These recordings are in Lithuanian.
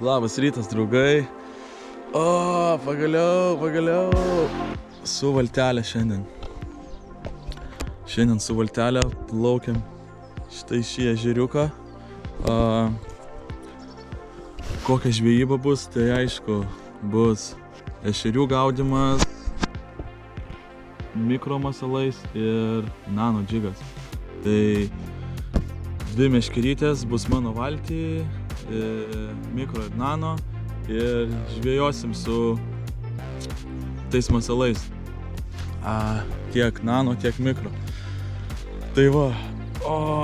Labas rytas, draugai. O, pagaliau. Su valtelė šiandien. Šiandien su valtelė plaukiam štai šį ežeriuką. Kokia žvejyba bus, tai aišku, bus ešerių gaudymas, mikromasalais ir nano džigas. Tai dvi meškerytės bus mano valty, mikro ir nano, ir žvejosim su tais masalais, tiek nano, tiek mikro. Tai va,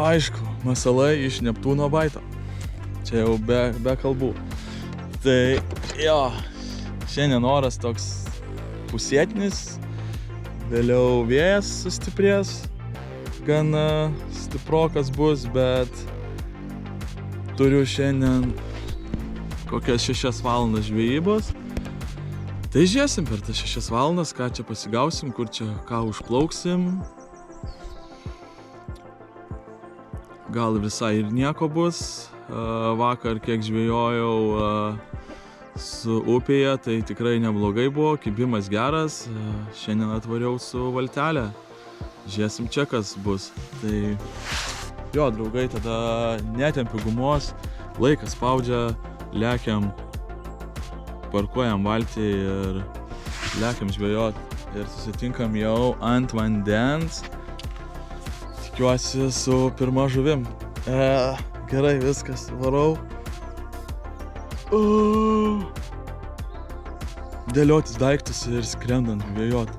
aišku, masalai iš Neptūno baito, čia jau be kalbų. Tai jo, šiandien oras toks pusėtinis, vėliau vėjas sustiprės, gana stiprokas bus, bet turiu šiandien kokias 6 valandas žvejybos. Tai žiūrėsim per tas 6 valandas, ką čia pasigausim, kur čia ką užplauksim. Gal visai ir nieko bus. Vakar kiek žvejojau su upėje, tai tikrai neblogai buvo, kibimas geras. Šiandien atvariau su valtelė. Žiūrėsim čia kas bus. Tai jo, draugai, tada netempiu gumos, laikas spaudžia, lekiam, parkuojam valtį ir lekiam žvejot. Ir susitinkam jau ant vandens. Tikiuosi su pirma žuvim. Gerai, viskas, varau. Dėliotis daiktus ir skrendant žvejot.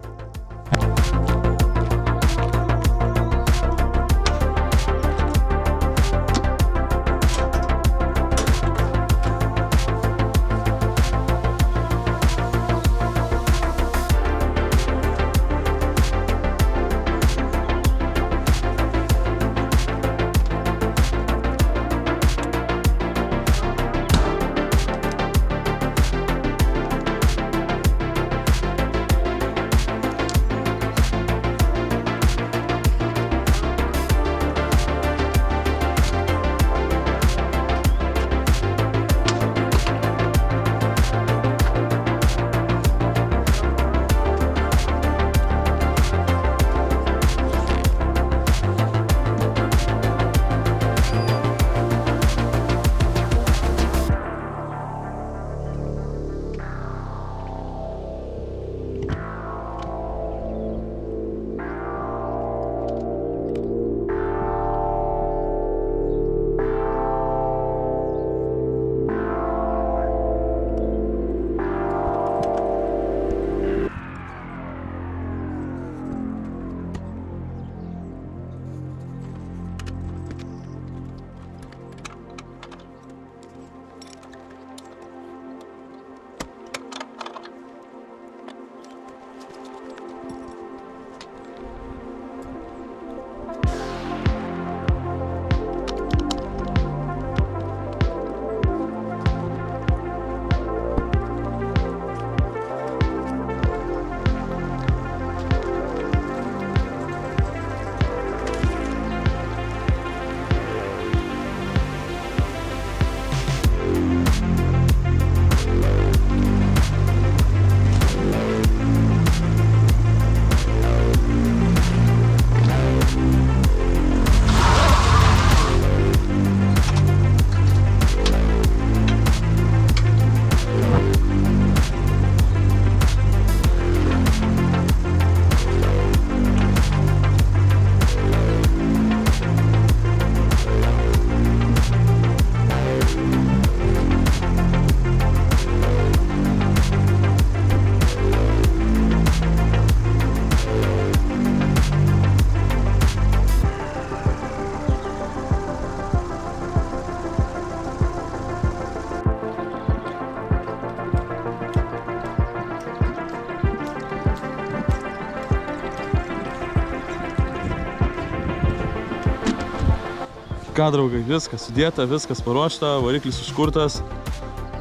Ką, draugai, viskas sudėta, viskas paruošta, variklis užkurtas,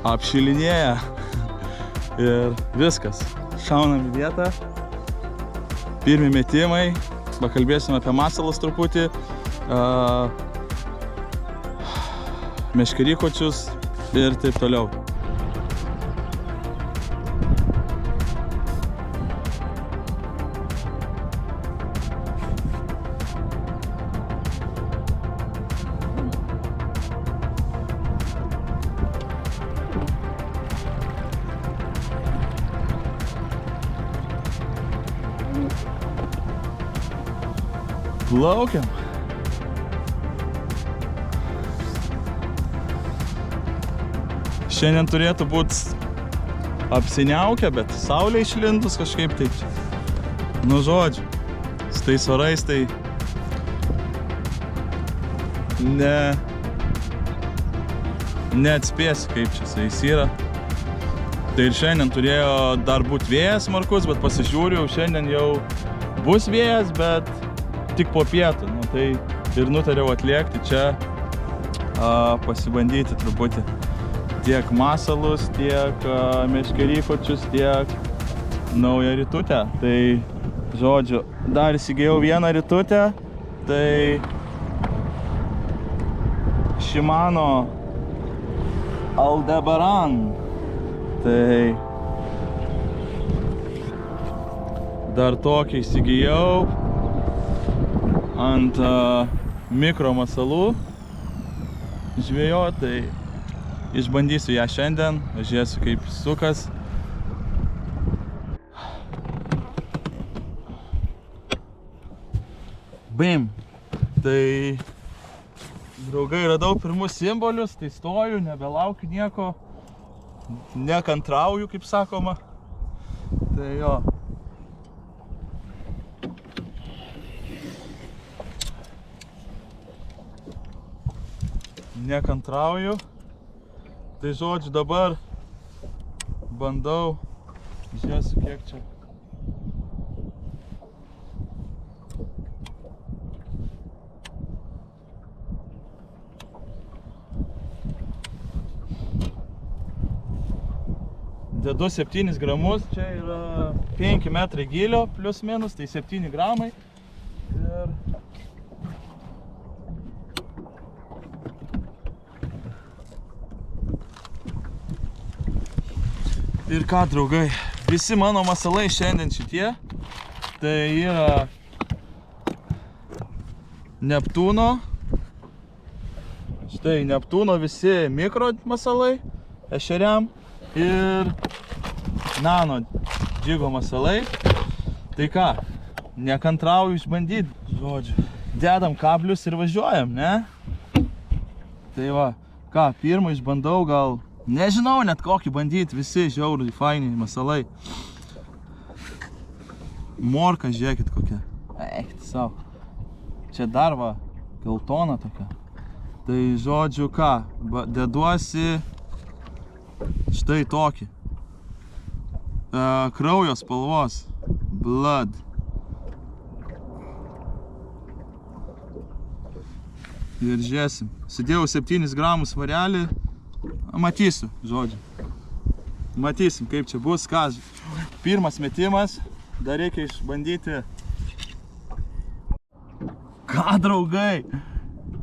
apšilinėja ir viskas. Šaunam į vietą. Pirmi metimai, pakalbėsim apie masalus truputį, meškerykočius, ir taip toliau. Plaukiam. Šiandien turėtų būti apsiniaukę, bet saulė išlindus kažkaip taip. Nu žodžiu, su tais orais tai neatspėsi, kaip čia jis yra. Tai ir šiandien turėjo dar būti vėjas smarkus, bet pasižiūriu, šiandien jau bus vėjas, bet tik po pietų. Nu, tai ir nutariau atliekti čia, pasibandyti truputį tiek masalus, tiek meškerykočius, tiek naują ritutę. Tai, žodžiu, dar įsigijau vieną ritutę, tai Shimano Aldebaran. Tai dar tokį įsigijau ant mikro masalų žvėjo, tai išbandysiu ją šiandien, žiūrėsiu kaip sukas. Bim! Tai, draugai, radau pirmus simbolius, tai stoju, nebelaukiu nieko, nekantrauju, kaip sakoma. Tai jo. Nekantrauju. Tai žodžiu, dabar bandau, žiūrėsiu kiek čia. Dedu 7 gramus, čia yra 5 metrai gylio, plius minus, tai 7 gramai. Ir ką, draugai, visi mano masalai šiandien šitie, tai yra Neptūno, štai Neptūno visi mikro masalai ešeriam ir nano džigo masalai. Tai ką, nekantrauju išbandyti, žodžiu, dedam kablius ir važiuojam, ne? Tai va, ką, pirmą išbandau gal. Nežinau net kokį bandyti, visi žiauriai faini masalai. Morka, žiūrėkit kokia. Eikti savo. Čia dar va, geltona tokia. Tai žodžiu ką, deduosi štai tokį. Kraujo spalvos. Blood. Ir žiūrėsim. Sudėjau 7 gramus svarelį. Matysiu, žodžiu. Matysim, kaip čia bus, ką. Pirmas metimas, dar reikia išbandyti. Ką, draugai?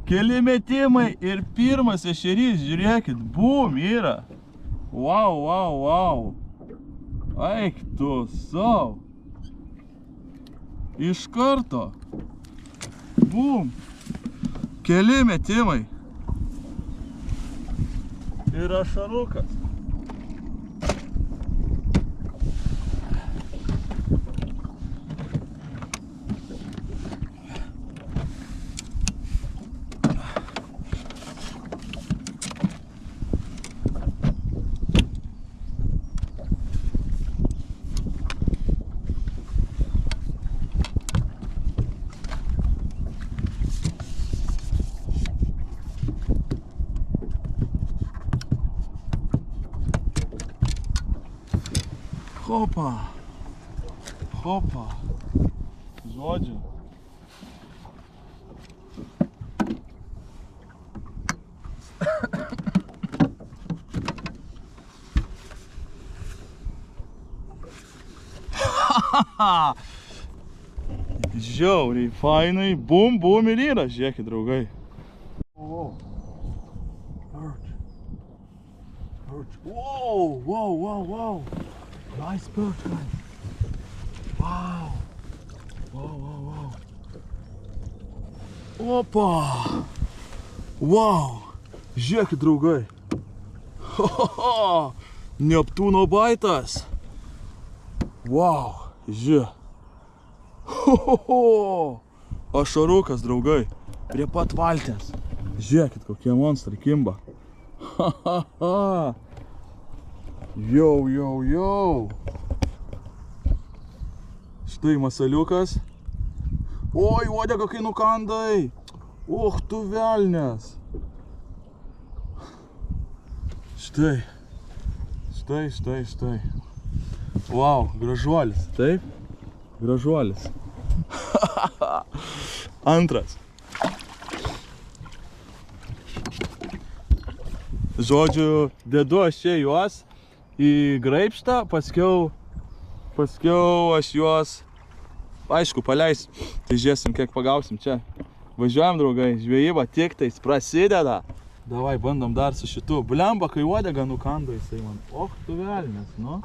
Keli metimai ir pirmas ešerys, žiūrėkit, bum, yra. Wow, wow, wow. Eik tu savo. Iš karto. Bum. Keli metimai. Ir ašarukas. Hopa. Hopa. Žodžiu. Žiauriai fainai. Bum, bum ir yra. Žiūrėkit, draugai. Perch. Whoa, whoa, whoa, whoa. Nice perch, guys. Wow. Wow, wow, wow. Opa. Wow. Žiūrėkit, draugai. Neptūno baitas. Wow. Žiūrėk. Ašarukas, draugai. Prie pat valties. Žiūrėkit, kokie monstrai kimba. Jau, jau, jau. Štai masaliukas. Oi, uodega kai nukandai. Och, tu velnias. Štai. Štai, štai, štai. Wow, gražuolis. Taip? Gražuolis. Antras. Žodžiu, dedu aš čia juos į graibštą, paskiau aš juos, aišku, paleisiu. Tai žiūrėsim, kiek pagausim čia. Važiuojam, draugai, žvejyba tik tais prasideda. Davai, bandom dar su šitu. Blemba, kai uodega nukando jisai man. Och, tu velnias, nu.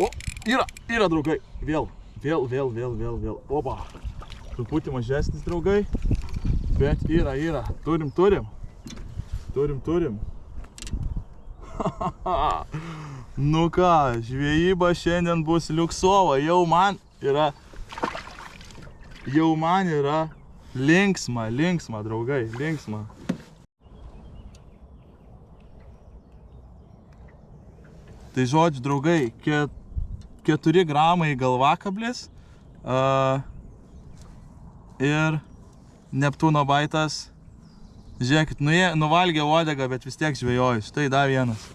O, yra, draugai. Vėl. Oba. Truputį mažesnis, draugai. Bet yra. Turim. Nu ką, žvejyba šiandien bus liuksova. Jau man yra linksma, draugai, linksma. Tai žodžiu, draugai, 4 gramai galvakablis ir Neptūno baitas. Žiūrėkit, nuvalgė uodegą, bet vis tiek žvejoju. Štai dar vienas.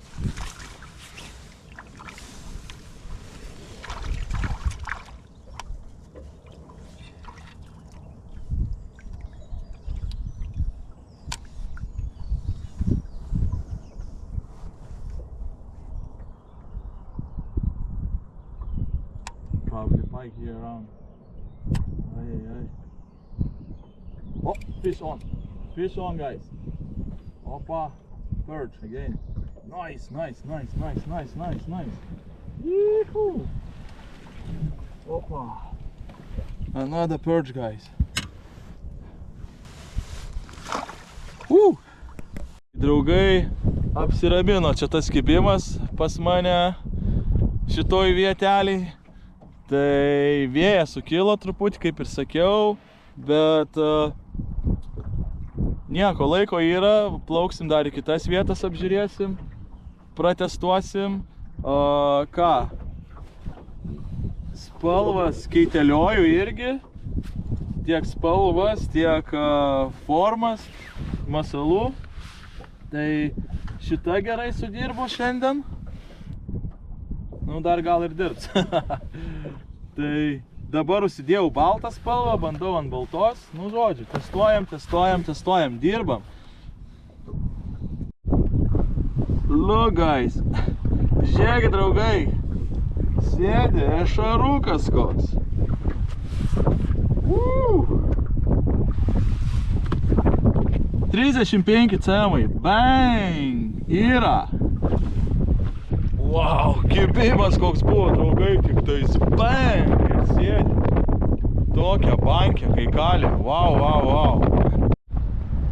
Probably pike here around. Ay. Oh, fish on, guys. Opa, perch again. Nice. Yee-hoo. Opa. Another perch, guys. Woo. Draugai, apsiramino čia tas kibimas pas mane šitoj vietelėj. Tai vėjas sukilo truputį, kaip ir sakiau, bet nieko, laiko yra, plauksim dar į kitas vietas, apžiūrėsim, pratestuosim. Ką? Spalvas keitalioju irgi, tiek spalvas, tiek formas, masalų. Tai šita gerai sudirbo šiandien. Nu, dar gal ir dirbs. Tai dabar užsidėjau baltą spalvą, bandau ant baltos. Nu, žodžiu, testuojam, dirbam. Look, guys. Žiūrėkit, draugai. Sėdi ešarukas koks. 35 cemai. Bang! Yra. Wow, kibimas koks buvo, draugai, tik tais bang! Ir sėdi. Tokia bankė, kai kali. Wow.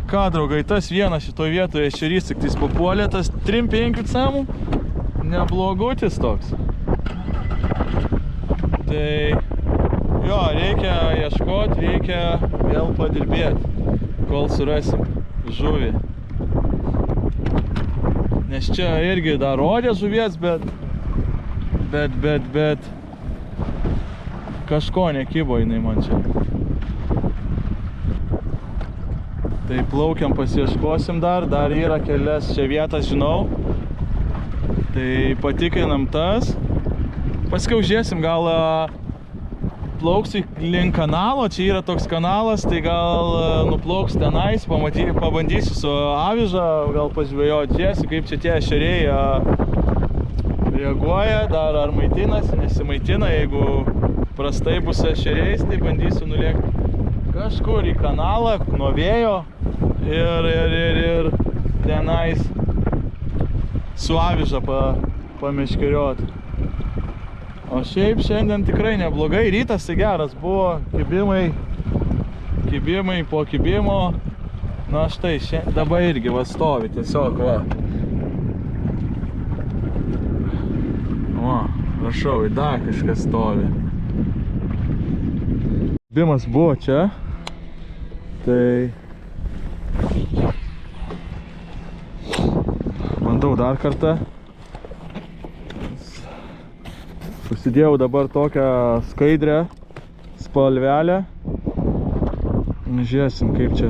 Ką, draugai, tas vienas šitoj vietoje ešerys tik tais papuolė, tas 3-5 cemų. Neblogutis toks. Tai jo, reikia ieškoti, reikia vėl padirbėti, kol surasim žuvį. Nes čia irgi dar rodė žuvies, bet kažko nekybo jinai man čia. Tai plaukiam pasieškosim dar yra kelias čia vietas, žinau. Tai patikrinam tas. Paskiau žiūrėsim, gal plauksiu link kanalo, čia yra toks kanalas, tai gal nuplauks tenais, pabandysiu su aviža, gal pažvejoti, žiūrėsiu, kaip čia tie ešeriai reaguoja, dar ar maitinasi, nesimaitina, jeigu prastai bus ešeriais, tai bandysiu nulėkti kažkur į kanalą, nuo vėjo ir tenais su aviža pameškerioti. O šiaip šiandien tikrai neblogai, rytas tai geras buvo, kibimai po kibimo, na štai, dabar irgi va stovi, tiesiog va. O, rašau, dar kažkas stovi. Kibimas buvo čia, tai bandau dar kartą. Susidėjau dabar tokią skaidrę spalvelę. Žiūrėsim, kaip čia.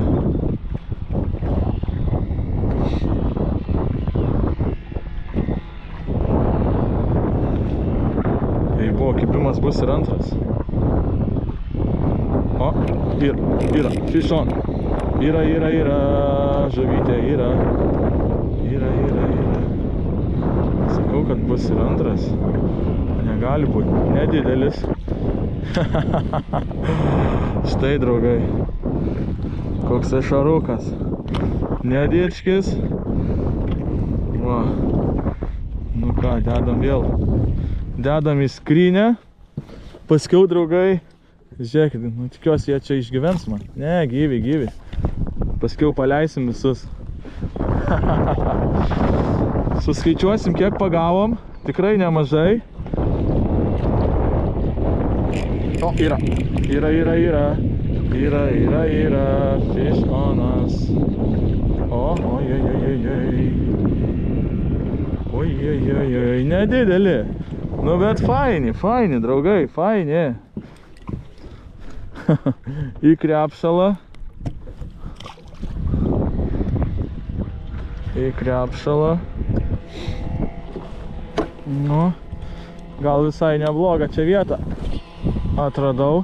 Jei buvo kibimas, bus ir antras. O, yra, fish on. Yra, žuvytė, yra. Sakau, kad bus ir antras. Negali būti, nedidelis. Štai, draugai, koks ešarukas. Nedičkis. Va. Nu ką, dedam į skrynę. Paskiau, draugai, žiūrėkit, nu tikiuosi, jie čia išgyvens man. Ne, gyvi. Paskiau paleisim visus. Suskaičiuosim, kiek pagavom. Tikrai nemažai. O, yra. Fish on us. O, oi, nedideli. Nu, bet faini, draugai, faini. Į krepšalą. Nu, gal visai nebloga čia vieta atradau.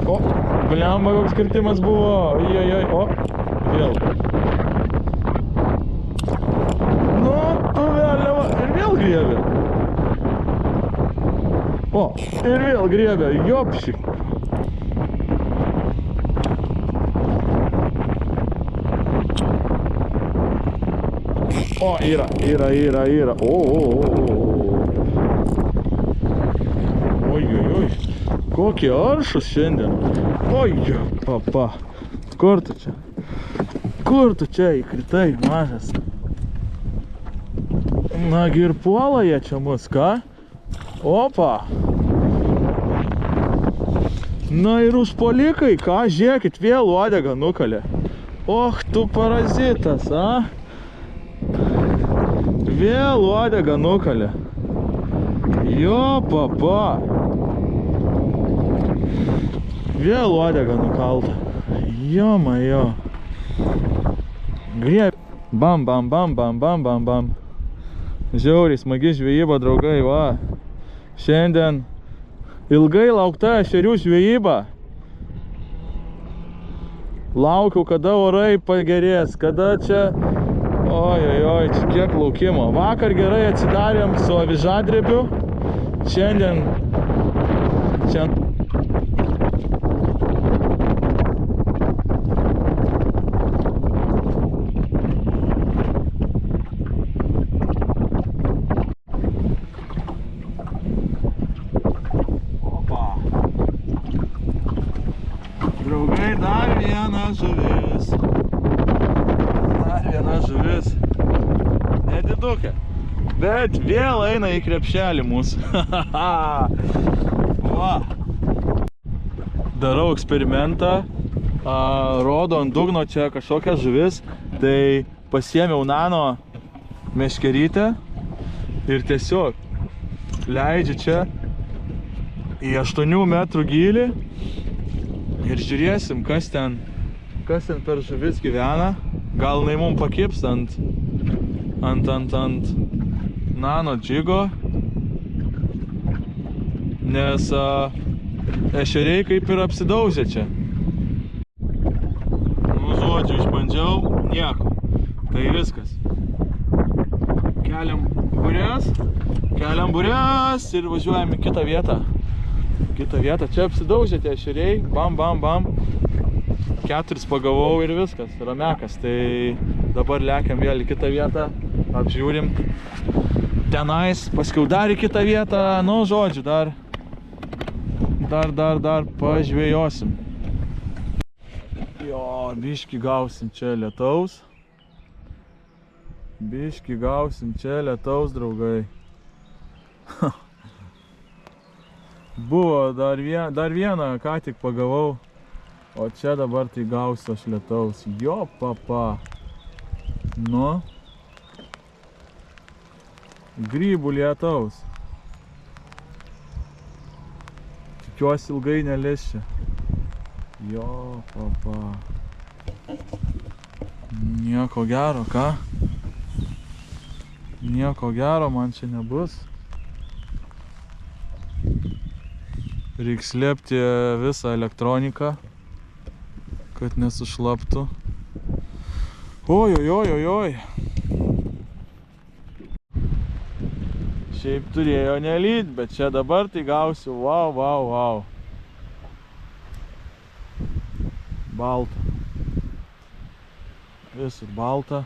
O, blemba, koks kirtimas buvo. Ojojoj, o, vėl. Nu, tu vėliava, ir vėl griebė. O, ir vėl griebė, jopšik. O, yra. Oi. Kokie aršus šiandien. Oi, papa. Kur tu čia įkritai, mažas? Nagi ir puola jie čia mus, ką? Opa. Na ir užpuolikai, ką, žiūrėkit, vėl uodegą nukalė. Och, tu parazitas, a? Vėl uodegą nukalė. Jo, papa. Vėl uodegą nukalta. Jo, majo. Grieb. Bam. Žiauriai smagi žvejyba, draugai, va. Šiandien ilgai laukta ešerių žvejyba. Laukiau, kada orai pagerės, kada čia... Oi, čia kiek laukimo. Vakar gerai atsidarėm su avižadrebiu. Šiandien... Opa. Draugai, dar viena žuvis. Nedidukė. Bet vėl eina į krepšelį mūsų. Va. Darau eksperimentą. Rodo ant dugno čia kažkokia žuvis. Tai pasiėmiau nano meškerytę ir tiesiog leidžiu čia į 8 metrų gylį ir žiūrėsim, kas ten per žuvis gyvena. Gal jinai mums pakibs ant nano džigo, nes ešeriai kaip ir apsidaužė čia. Nu, žodžiu, išbandžiau, nieko. Tai viskas. Keliam burės ir važiuojam į kitą vietą. Čia apsidaužė tie ešeriai, bam. 4 pagavau ir viskas, ramekas. Tai dabar lekiam vėl į kitą vietą, apžiūrim tenais, paskiau dar į kitą vietą, nu, žodžiu, dar pažvėjosim. Jo, biškį gausim čia lietaus. Draugai. Buvo dar vieną, ką tik pagavau, o čia dabar tai gausiu aš lietaus. Jo, papa. Nu. Grybų lietaus. Tikiuosi ilgai nelis čia. Jo, papa. Nieko gero, ką? Nieko gero man čia nebus. Reiks slėpti visą elektroniką, kad nesušlaptų. Oi. Šiaip turėjo nelyt, bet čia dabar tai gausiu. Wow. Balta. Visur balta.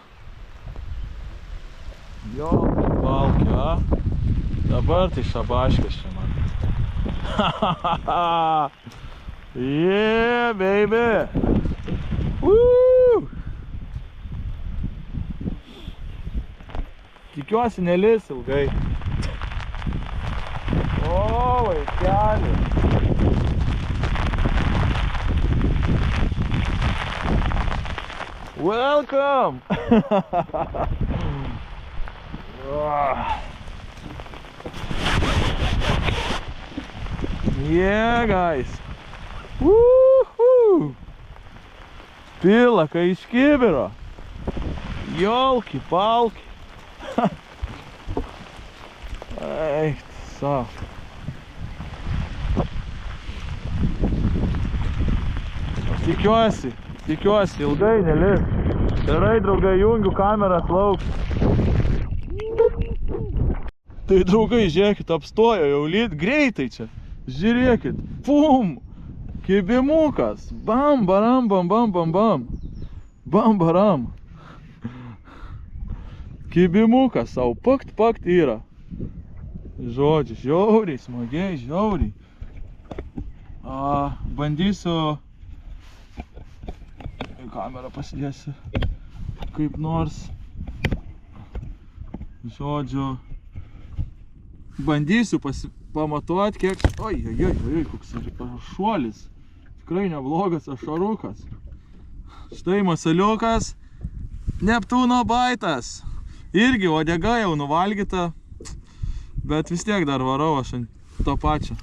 Jo, balkia. Dabar tai šabaškas čia man. Yeah, baby! Woo! Tikiuosi nelis ilgai. O, vaikeli. Welcome! Yeah, guys. Woohoo! Pilaka iš kibiro. Jolki, palki. Eik, savo. Tikiuosi, ilgai nelis. Gerai, draugai, jungiu kameras lauk. Tai, draugai, žiūrėkit, apstojo jau lyt greitai čia. Žiūrėkit, pum, kibimukas, bam, baram. Kibimukas, savo pakt yra. Žodžiu, žiauriai, smagiai, žiauriai. Bandysiu, kamerą pasidėsiu, kaip nors, žodžiu, bandysiu pamatuoti, kiek... Oi, koks šuolis. Tikrai neblogas ašarukas. Štai masaliukas. Neptūno baitas. Irgi uodega jau nuvalgyta. Bet vis tiek dar varau aš ant to pačio.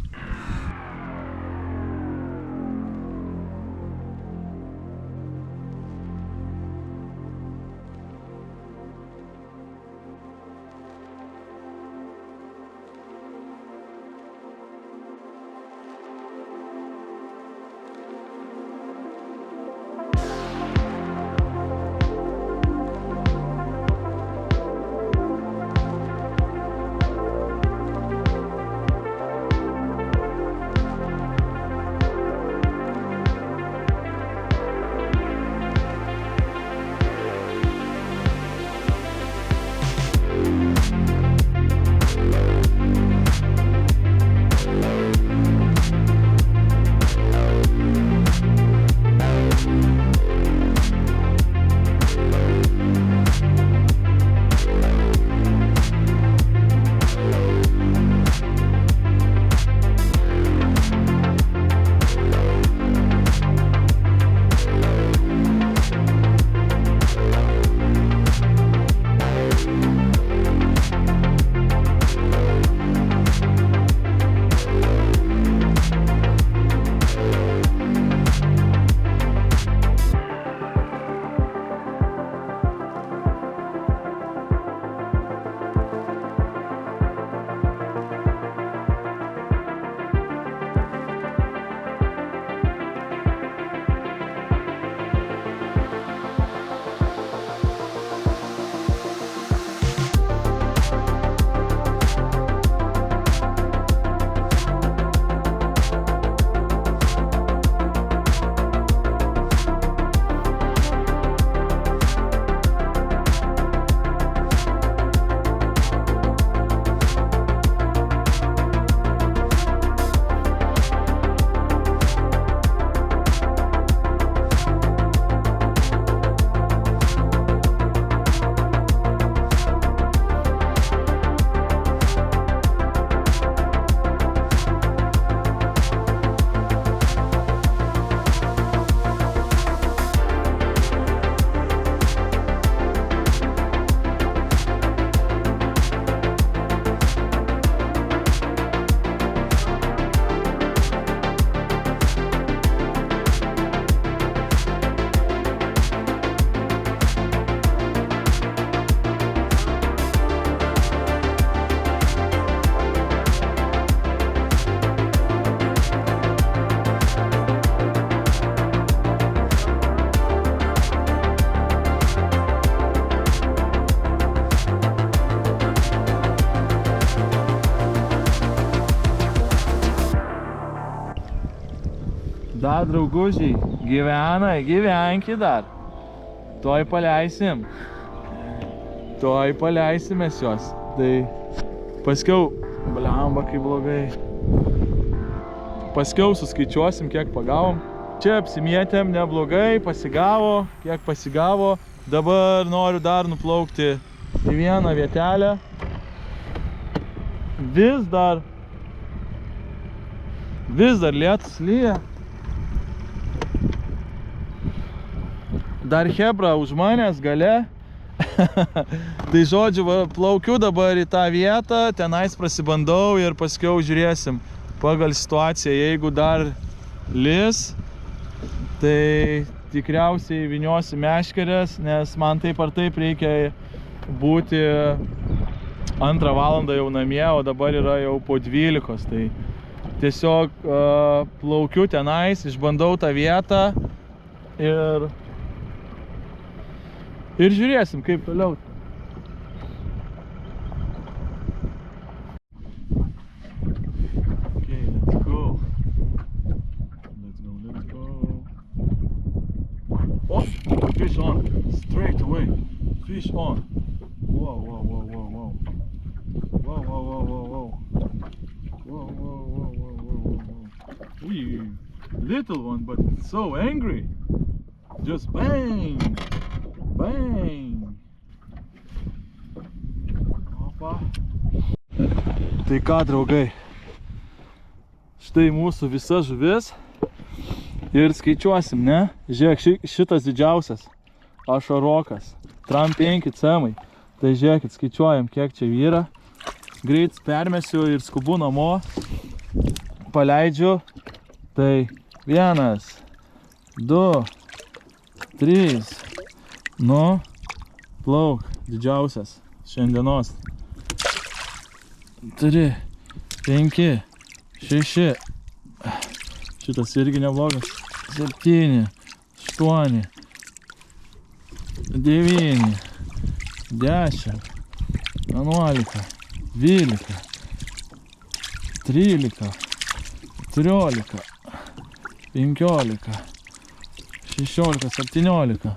Dar, draugužiai, gyvenki dar. Tuoj paleisim. Tuoj paleisimės jos. Tai paskiau, bliamba, kaip blogai. Paskiau suskaičiuosim, kiek pagavom. Čia apsimėtėm, neblogai, pasigavo, kiek pasigavo. Dabar noriu dar nuplaukti į vieną vietelę. Vis dar lietus lyja. Dar hebra už manęs gale. Tai žodžiu, plaukiu dabar į tą vietą, tenais prasibandau ir paskiau žiūrėsim pagal situaciją. Jeigu dar lis, tai tikriausiai vyniosim meškeres, nes man taip ar taip reikia būti 2 valandą jau namie, o dabar yra jau po 12. Tai tiesiog plaukiu tenais, išbandau tą vietą ir žiūrėsim, kaip toliau. Okay, let's go. Oh, fish on, straight away. Fish on. Whoa. Wee, little one, but so angry. Just bang. Opa. Tai ką, draugai, štai mūsų visa žuvis ir skaičiuosim, ne? Žiūrėk, šitas didžiausias ašarokas, tram 5 cemai. Tai žiūrėkit, skaičiuojam, kiek čia yra. Greit permesiu ir skubu namo, paleidžiu. Tai 1, 2, 3. Nu, plauk, didžiausias šiandienos. 3, 5, 6. Šitas irgi neblogas. 7, 8, 9, 10, 11, 12, 13, 14, 15, 16, 17.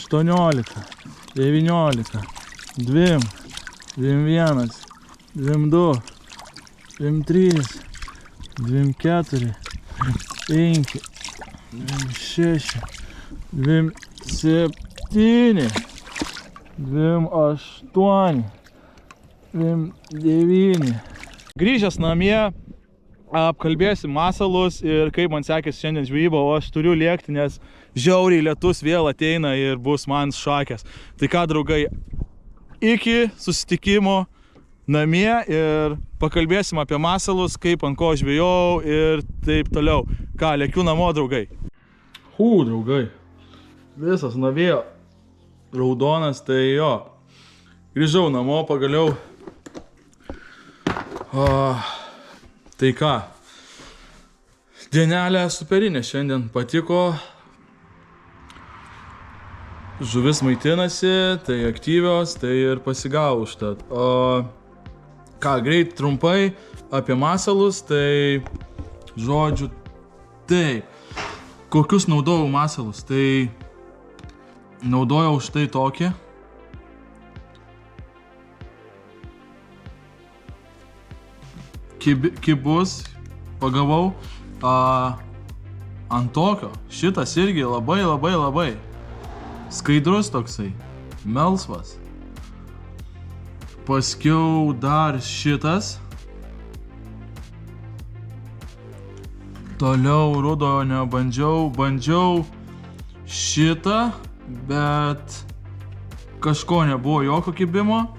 18, 19, 2, 21, 22, 23, 24, 5, 26, 27, 28, 29. Grįžęs namie, apkalbėsim masalus ir kaip man sekėsi šiandien žvejyba, o aš turiu lėkti, nes žiauriai lietus vėl ateina ir bus man šakės. Tai ką, draugai, iki susitikimo namie ir pakalbėsim apie masalus, kaip ant ko žvejau ir taip toliau. Ką, lėkiu namo, draugai. Draugai, visas navėjo raudonas, tai jo. Grįžau namo pagaliau. Tai ką, dienelė superinė šiandien patiko. Žuvis maitinasi, tai aktyvios, tai ir pasigavo užtat. O ką, greit trumpai apie masalus, tai žodžiu taip. Kokius naudojau masalus? Tai naudojau štai tokį. Kibus pagavau ant tokio. Šitas irgi labai skaidrus toksai, melsvas. Paskiau dar šitas. Toliau rudo nebandžiau, bandžiau šitą, bet kažko nebuvo jokio kibimo.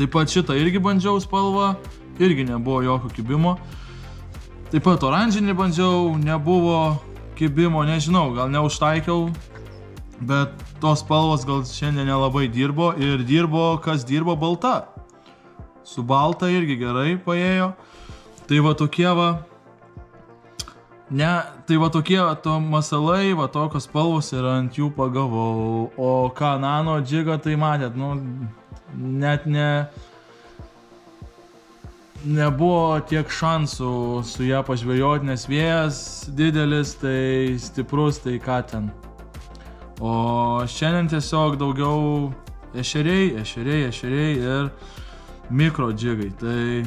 Taip pat šitą irgi bandžiau spalvą, irgi nebuvo jokio kibimo. Taip pat oranžinį bandžiau, nebuvo kibimo, nežinau, gal neužtaikiau, bet tos spalvos gal šiandien nelabai dirbo ir dirbo, kas dirbo, balta. Su balta irgi gerai paėjo. Tai va tokie va, to masalai, va tokios spalvos ir ant jų pagavau. O ką, nano džigą, tai matėt, nu, net nebuvo tiek šansų su ją pažvejoti, nes vėjas didelis, tai stiprus, tai ką ten. O šiandien tiesiog daugiau ešeriai ir mikro džigai. Tai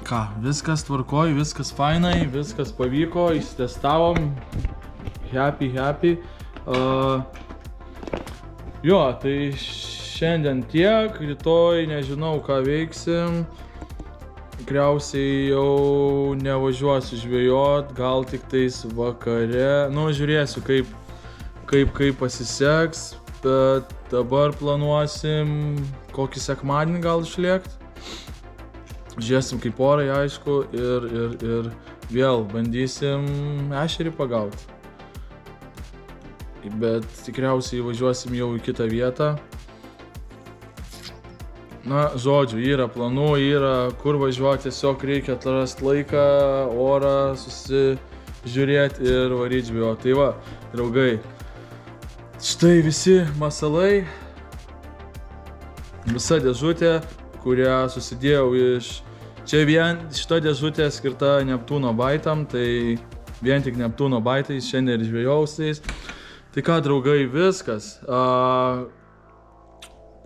ką, viskas tvarkoj, viskas fainai, viskas pavyko, išsitestavom, happy. Jo, tai šiandien tiek, rytoj nežinau ką veiksim. Tikriausiai jau nevažiuosiu žvejot, gal tik tais vakare. Nu, žiūrėsiu kaip pasiseks, bet dabar planuosim kokį sekmadienį gal išlėkt. Žiūrėsim kaip orai, aišku, ir vėl bandysim ešerį pagauti. Bet tikriausiai važiuosim jau į kitą vietą. Na, žodžiu, yra planų, yra kur važiuoti, tiesiog reikia atrasti laiką, orą, susižiūrėti ir varyti žvejoti. Tai va, draugai, štai visi masalai, visa dėžutė, kurią susidėjau iš... Čia šita dėžutė skirta Neptūno baitam, tai vien tik Neptūno baitai, šiandien ir žvejausiais. Tai ką, draugai, viskas.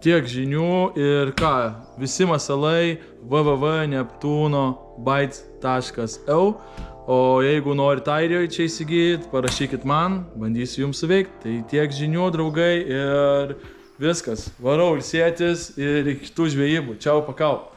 Tiek žinių ir ką, visi masalai www.neptunobites.eu. O jeigu norit Airijoje čia įsigyti, parašykit man, bandysiu jums suveikti. Tai tiek žinių, draugai, ir viskas. Varau ilsėtis ir iki kitų žvejybų. Čiau, pakau.